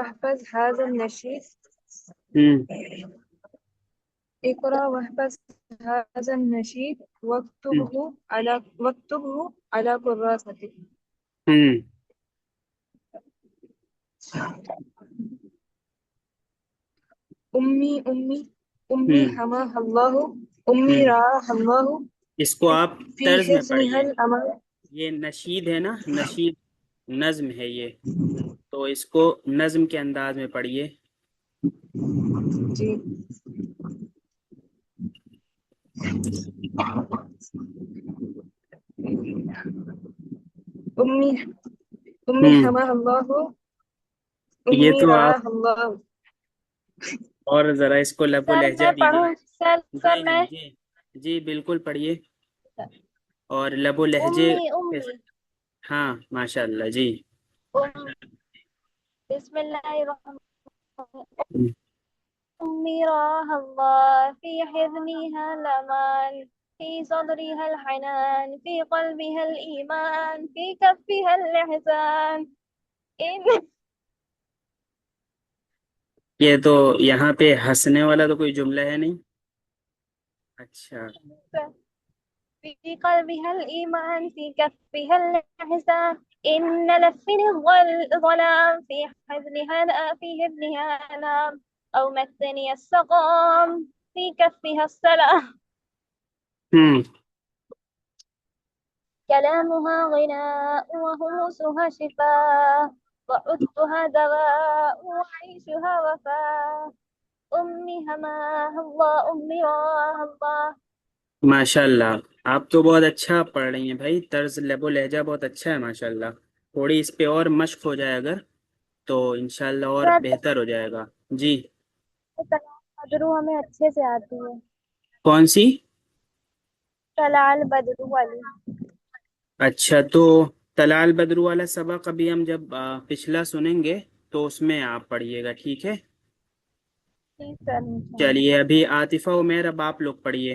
واحفظ هذا النشيد. اقرأ واحفظ هذا النشيد واكتبه على كراسة. ہوں أمي أمي أمي ہوں حماها الله أمي ہوں رعاها الله اس کو آپ في طرز میں حزنها پڑھیے. الأمان. یہ نشید ہے نا، نشید نظم ہے یہ، تو اس کو نظم کے انداز میں پڑھیے. جی. أمي أمي ہوں حماها الله یہ أمي تو آپ رعاها الله. اور ذرا اس کو لب و سر لہجہ میں دیجیے. پڑھوں؟ سر جی میں جی جی جی بالکل پڑھیے، اور لب و لہجے امی امی ہاں ماشاء اللہ. جی ام بسم اللہ الرحمن الرحیم. أمي راها الله في حضنها الأمان، في صدرها الحنان، في قلبها الإيمان، في كفها الإحسان. یہ تو یہاں پہ ہنسنے والا تو کوئی جملہ ہے نہیں. اچھا في قلبها الإيمان، في كفها الإحسان. إن لفني الظلام، في حضنها أنام. أو مسني السقام، في كفها السلام. ہوں كلامها غناء وهموسها شفاء، وعدتها دواء وعيشها وفاء. أمي هماها الله أمي راها الله. ماشاء اللہ، آپ تو بہت اچھا پڑھ رہی ہیں بھائی. طرز لب و لہجہ بہت اچھا ہے ماشاء اللہ. تھوڑی اس پہ اور مشق ہو جائے اگر تو انشاءاللہ اور بہتر ہو جائے گا. جی بدرو ہمیں اچھے سے آتی ہے. کون سی؟ طلع البدر والی. اچھا تو طلع البدر والا سبق ابھی ہم جب پچھلا سنیں گے تو اس میں آپ پڑھیے گا، ٹھیک ہے؟ ٹھیک سر انشاءاللہ. چلیے ابھی عاطفہ عمیر اب آپ لوگ پڑھیے.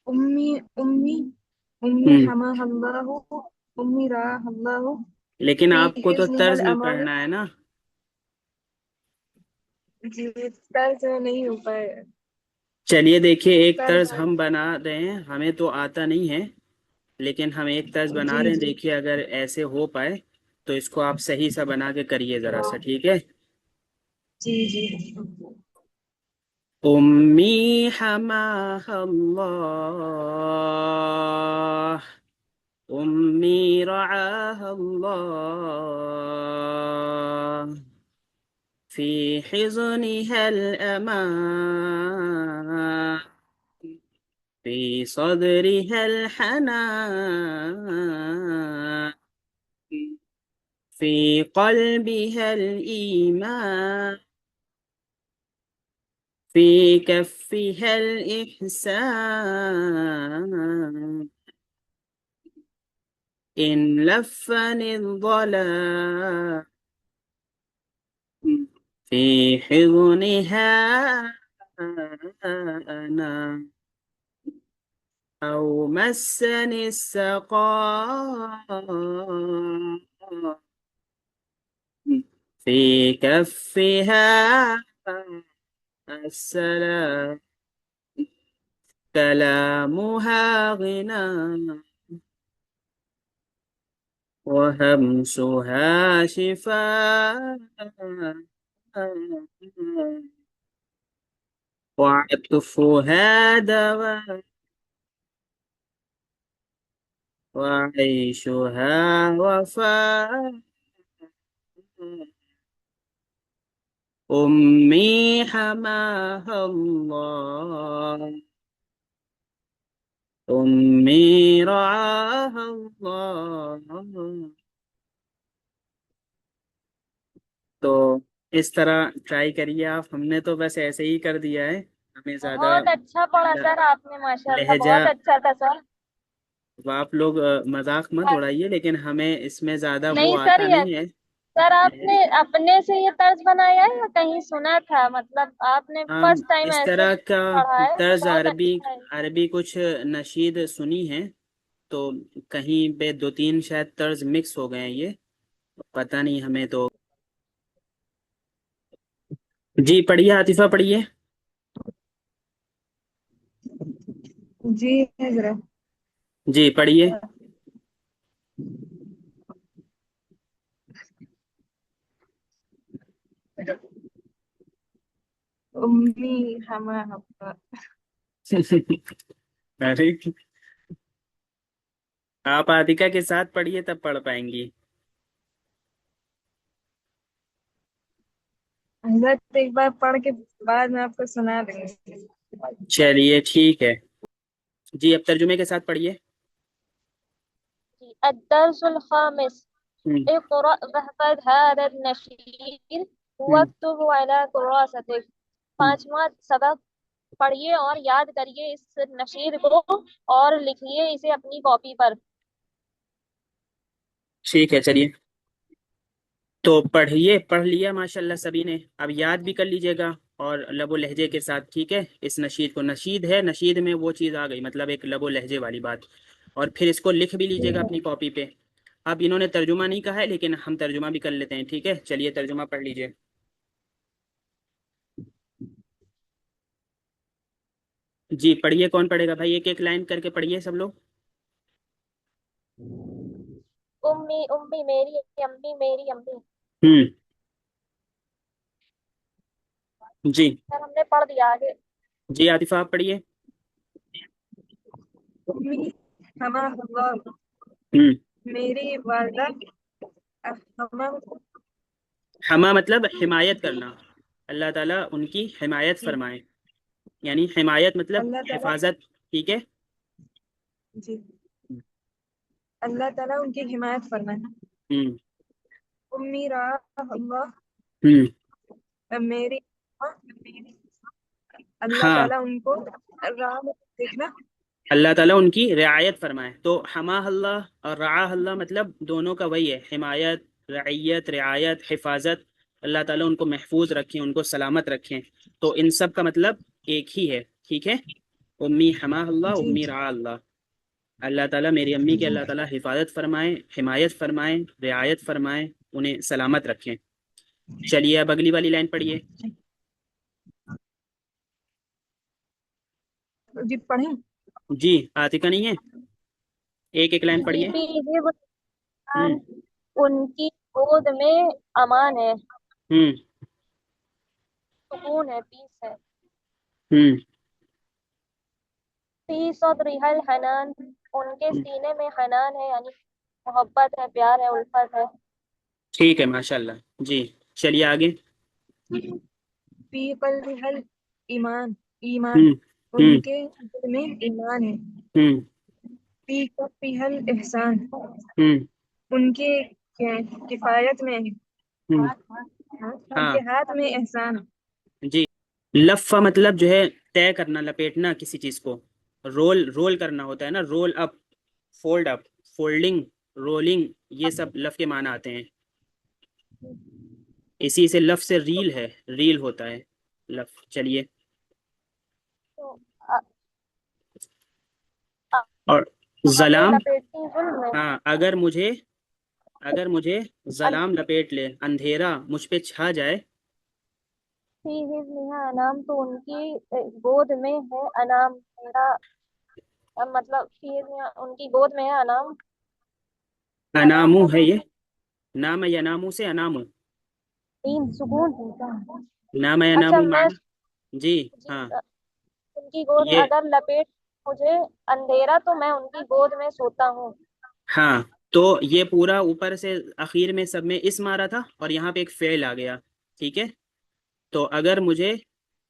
أمي أمي أمي حماها الله أمي رعاها الله لیکن في آپ کو تو حزنها طرز میں الأمان. پڑھنا ہے نا. جی طرز نہیں ہو پائے. چلیے دیکھیے ایک طرز. طرز ہم بنا رہے ہیں، ہمیں تو آتا نہیں ہے لیکن ہم ایک طرز بنا جی رہے ہیں. جی دیکھیے اگر ایسے ہو پائے تو اس کو آپ صحیح سا بنا کے کریے ذرا سا، ٹھیک ہے؟ جی جی. امی حماها اللہ امی رعاها اللہ فی حضنها الأمان فی صدرها الحنان فی قلبها الإيمان في كفها الإحسان إن لفني الظلام في حضنها أنا أو مسني السقام في كفها السلام كلامها غنى وهمسها شفاء وعطفها دواء وعيشها وفاء أمي حماها الله أمي رعاها الله. تو اس طرح ٹرائی کریے آپ. ہم نے تو بس ایسے ہی کر دیا ہے، ہمیں زیادہ بہت اچھا پڑھا سر آپ نے، ماشاءاللہ لہجہ. بہت اچھا تھا سر. آپ لوگ مذاق مت اڑائیے، لیکن ہمیں اس میں زیادہ وہ نہیں سر، آتا یہ نہیں ہے. سر آپ نے اپنے سے یہ طرز بنایا ہے یا کہیں سنا تھا؟ مطلب آپ نے ہم فرسٹ ٹائم اس ایسے طرح کا پڑھا ہے؟ طرز بہت عربی اچھا ہے. عربی کچھ نشید سنی ہیں تو کہیں پہ دو تین شاید طرز مکس ہو گئے ہیں، یہ پتہ نہیں ہمیں تو۔ جی پڑھیے عاطفہ پڑھیے۔ جی حضرت۔ جی پڑھیے۔ امی حما حبا۔ ارے آپ عاطقہ کے ساتھ پڑھیے تب پڑھ پائیں گی۔ حضرت ایک بار پڑھ کے بعد میں آپ کو سنا دیں گے۔ چلیے ٹھیک ہے، جی اب ترجمے کے ساتھ پڑھیے۔ الدرس الخامس ہم، اقرأ واحفظ هذا النشيد ہم، واكتبه على كراستك۔ ہم، پانچواں سبق، پڑھیے اور یاد کریے اس نشید کو اور لکھیے اسے اپنی کاپی پر۔ ٹھیک ہے چلیے، تو پڑھیے، پڑھ لیا ماشاءاللہ سبھی نے، اب یاد بھی کر لیجیے گا اور لب و لہجے کے ساتھ، ٹھیک ہے۔ اس نشید کو، نشید ہے، نشید میں وہ چیز آ گئی، مطلب ایک لب و لہجے والی بات، اور پھر اس کو لکھ بھی لیجیے گا اپنی کاپی پہ۔ اب انہوں نے ترجمہ نہیں کہا ہے لیکن ہم ترجمہ بھی کر لیتے ہیں، ٹھیک ہے۔ چلیے ترجمہ پڑھ لیجیے۔ جی پڑھیے، کون پڑھے گا بھائی؟ ایک ایک لائن کر کے پڑھیے سب لوگ۔ امی امی میری امی میری امی۔ ہوں جی سر ہم نے پڑھ دیا، آگے۔ جی عاطفہ آپ پڑھیے۔ امی حما حبا، ہوں میری والدہ حما حما مطلب حمایت کرنا، اللہ تعالیٰ ان کی حمایت جی فرمائے، یعنی حمایت مطلب اللہ تعالیٰ حفاظت، ٹھیک ہے۔ جی اللہ تعالیٰ ان کی حمایت فرمائے۔ ہوں امی را اللہ، ہوں میری اللہ ہاں، تعالیٰ ان کو راہ میں دیکھنا۔ اللہ تعالیٰ ان کی رعایت فرمائے، تو حما اللہ اور رعا اللہ مطلب دونوں کا وہی ہے، حمایت، رعیت، رعایت، حفاظت۔ اللہ تعالیٰ ان کو محفوظ رکھیں، ان کو سلامت رکھیں، تو ان سب کا مطلب ایک ہی ہے، ٹھیک ہے۔ امی حما اللہ، جی امی رعا اللہ، اللہ تعالیٰ میری امی کی جی اللہ تعالیٰ حفاظت فرمائیں، حمایت فرمائیں، رعایت فرمائیں، انہیں سلامت رکھیں۔ چلیے اب اگلی والی لائن پڑھیے۔ جی پڑھیں۔ جی عاتقہ نہیں ہے، ایک ایک لائن پڑھیے۔ فی حفظ ہوں ان کی گود میں امان ہے، ہوں سکون ہے، پیس ہے۔ ہوں فی صدرها الحنان، ان کے سینے میں حنان ہے، یعنی محبت ہے، پیار ہے، الفت ہے۔ ٹھیک ہے ماشاء اللہ، جی چلیے آگے۔ فی قلبها ایمان، ایمان ہوں ان ہوں کے دل میں ایمان ہے۔ ہوں فی کفها الاحسان، ہوں ان کے کفایت میں ہے، ہوں ان ہاں کے ہاتھ میں احسان ہے۔ جی، لفہ مطلب جو ہے طے کرنا، لپیٹنا کسی چیز کو، رول کرنا ہوتا ہے نا، رول اپ، فولڈ اپ، فولڈنگ، رولنگ، یہ سب لف کے معنی آتے ہیں، اسی سے لف سے ریل ہے، ریل ہوتا ہے لف۔ چلیے، تو آ- آ- اور ہمیں ظلام، لپیٹتی ظلم میں، ہاں اگر مجھے ظلام لپیٹ لے، اندھیرا مجھ پہ چھا جائے، فی حفظها انام، تو ان کی گود میں ہے انام، میرا مطلب فی حفظها ان کی گود میں ہے انام، انام انامو کا ہے یہ، معنی نام ینامو سے انامو، تین سکون ہوتا ہے۔ نام اچھا ینامو میں، معنی، جی جی ہاں ان کی گود میں یہ، اگر لپیٹ مجھے اندھیرا تو میں ان کی گود میں سوتا ہوں۔ ہاں تو یہ پورا اوپر سے اخیر میں سب میں اس مارا تھا اور یہاں پہ ایک فعل آ گیا، ٹھیک ہے۔ تو اگر مجھے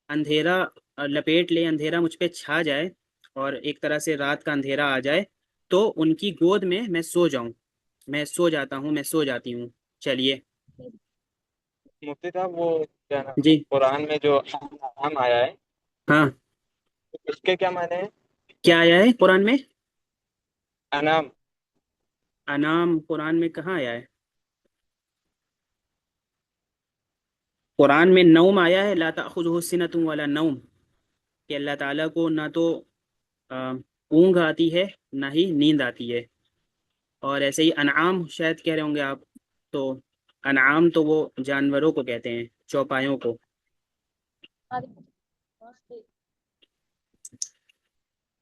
اندھیرا لپیٹ لے، اندھیرا مجھ پہ چھا جائے اور ایک طرح سے رات کا اندھیرا آ جائے، تو ان کی گود میں سو جاؤں، میں سو جاتا ہوں، میں سو جاتی ہوں۔ چلیے مفتی صاحب وہ کیا نام ہے جی، قرآن میں جو انعام آیا ہے ہاں اس کے کیا معنی ہیں؟ کیا آیا ہے قرآن میں؟ انعام انعام قرآن میں کہاں آیا ہے؟ قرآن میں نوم آیا ہے، لا تأخذہ سنۃ ولا نوم، کہ اللہ تعالیٰ کو نہ تو اونگ آتی ہے نہ ہی نیند آتی ہے. اور ایسے ہی انعام شاید کہہ رہے ہوں گے آپ. تو انعام تو وہ جانوروں کو کہتے ہیں, چوپایوں کو.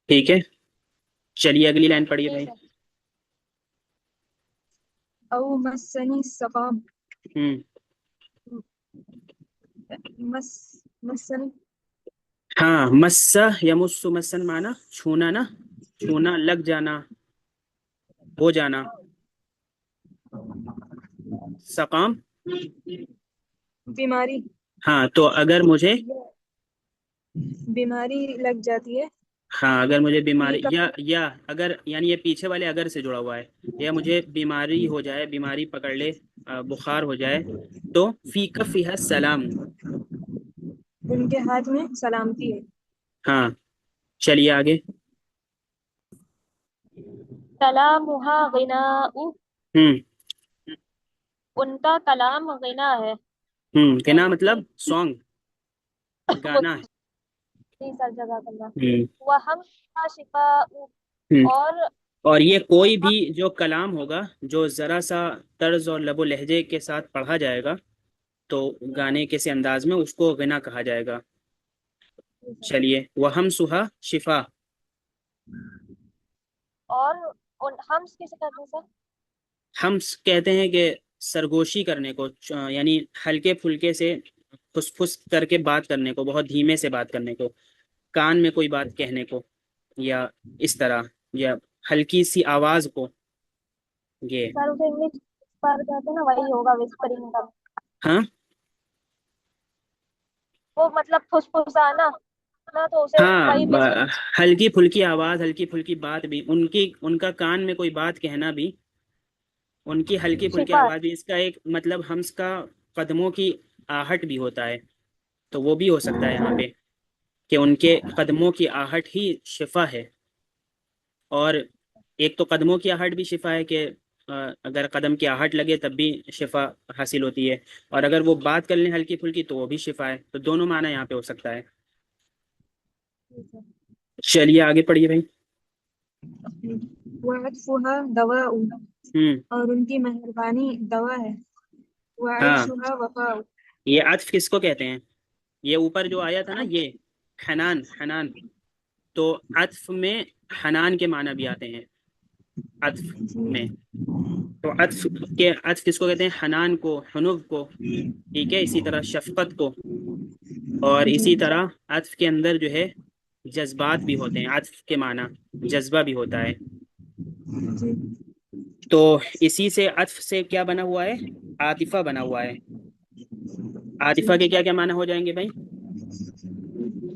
ٹھیک ہے, چلیے اگلی لائن پڑھیے بھائی. او مسنی السقام ہوں مسن ہاں, مسا یمس مسن مانا چھونا نا, چھونا, لگ جانا, ہو جانا. سقام, بیماری ہاں تو اگر مجھے, بیماری لگ جاتی ہے. ہاں اگر مجھے بیماری ٹھیک ہے. یا اگر, یعنی یہ پیچھے والے اگر سے جڑا ہوا ہے, یا مجھے بیماری ہو جائے, بیماری پکڑ لے, بخار ہو جائے, تو فی کفیہ السلام. ان کے ہاتھ میں سلامتی ہے. ہاں, چلیے آگے. کلامھا غناء، ہوں ان کا کلام غنا ہے. کنا مطلب سانگ, گانا ہے. جی سر جزاک اللہ. ہوں وہم کا شفاء، ہوں اور اور یہ کوئی بھی جو کلام ہوگا جو ذرا سا طرز اور لب و لہجے کے ساتھ پڑھا جائے گا تو گانے کے سے انداز میں اس کو غنا کہا جائے گا. چلیے, وہم سہا شفا. اور ہم کسے کہتے ہیں سر؟ ہم کہتے ہیں کہ سرگوشی کرنے کو, یعنی ہلکے پھلکے سے پھس پھس کر کے بات کرنے کو, بہت دھیمے سے بات کرنے کو, کان میں کوئی بات کہنے کو, یا اس طرح, یا ہلکی سی آواز کو. یہ سر اسے انگلش پر کہتے ہیں نا, وہی ہوگا وسپرنگ کا. ہاں وہ مطلب پھسپھسانا نا, تو اسے ہاں, وہی وسپرنگ. ہلکی پھلکی آواز, ہلکی پھلکی بات بھی, ان کا کان میں کوئی بات کہنا بھی, ان کی ہلکی پھلکی شفا آواز بھی. اس کا ایک مطلب ہمس کا قدموں کی آہٹ بھی ہوتا ہے, تو وہ بھی ہو سکتا ہے یہاں پہ کہ ان کے قدموں کی آہٹ ہی شفا ہے. اور ایک تو قدموں کی آہٹ بھی شفا ہے کہ اگر قدم کی آہٹ لگے تب بھی شفا حاصل ہوتی ہے, اور اگر وہ بات کر لیں ہلکی پھلکی تو وہ بھی شفا ہے. تو دونوں معنی یہاں پہ ہو سکتا ہے. چلیے آگے پڑھیے بھائی. وعطفها دواء، ہوں اور ان کی مہربانی دوا ہے. ہاں, وعيشها وفاء. یہ عطف کس کو کہتے ہیں؟ یہ اوپر جو آیا تھا نا, یہ حنان, حنان, تو عطف میں حنان کے معنی بھی آتے ہیں عطف میں. تو عطف کس کو کہتے ہیں؟ حنان کو, حنو کو. ٹھیک ہے, اسی طرح شفقت کو. اور اسی طرح عطف کے اندر جو ہے جذبات بھی ہوتے ہیں. عطف کے معنی جذبہ بھی ہوتا ہے. تو اسی سے عطف سے کیا بنا ہوا ہے؟ عاطفہ بنا ہوا ہے. عاطفہ کے کیا کیا معنی ہو جائیں گے بھائی؟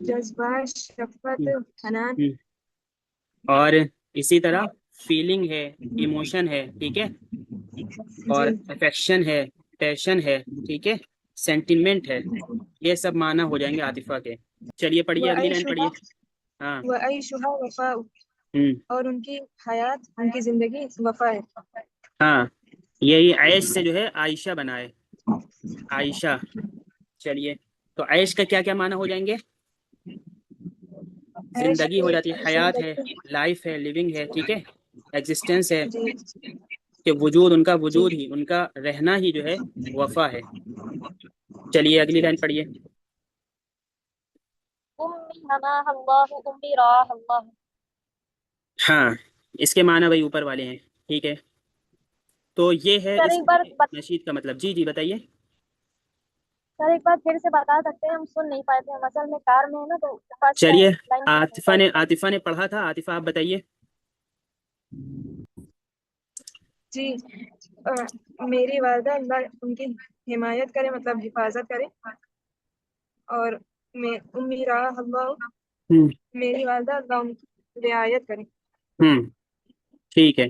جذبہ، شفقت، حنان. ہوں. اور اسی طرح فیلنگ ہے, ایموشن ہے, ٹھیک ہے, اور جی. افیکشن ہے, پیشن ہے, ٹھیک ہے, سینٹیمنٹ ہے. یہ سب معنی ہو جائیں گے عاطفہ کے. چلیے پڑھیے, اگلی لائن پڑھیے. ہاں وعيشها وفاء، ہوں اور ان کی حیات، ان کی زندگی وفا ہے. ہاں, یہی عیش سے جو ہے عائشہ بنا ہے, عائشہ. چلیے, تو عیش کا کیا کیا معنی ہو جائیں گے؟ عیش زندگی ہو جاتی ہے, حیات ہے, زندگی. لائف ہے, لیونگ ہے, ٹھیک ہے, ایگزسٹینس ہے, جی کہ وجود, ان کا جی. وجود ہی, ان کا رہنا ہی جو ہے وفا ہے. چلیے اگلی لائن پڑھیے. امی حماها اللہ، امی رعاها اللہ. ہاں, اس کے معنی وہی اوپر والے ہیں. ٹھیک ہے, تو یہ ہے سر اس ایک بار نشید کا مطلب. جی جی بتائیے. سر ایک بار پھر سے بتا سکتے ہیں؟ ہم سن نہیں پاتے ہیں, اصل میں کار میں ہے نا, تو فرسٹ چلیے, لائن پہ عاطفہ نے پڑھا تھا. عاطفہ آپ بتائیے. جی. میری والدہ اللہ ان کی حمایت کرے, مطلب حفاظت کرے. اور میں امی راہ اللہ، ہوں میری والدہ اللہ ان کی رعایت کرے. ٹھیک ہے.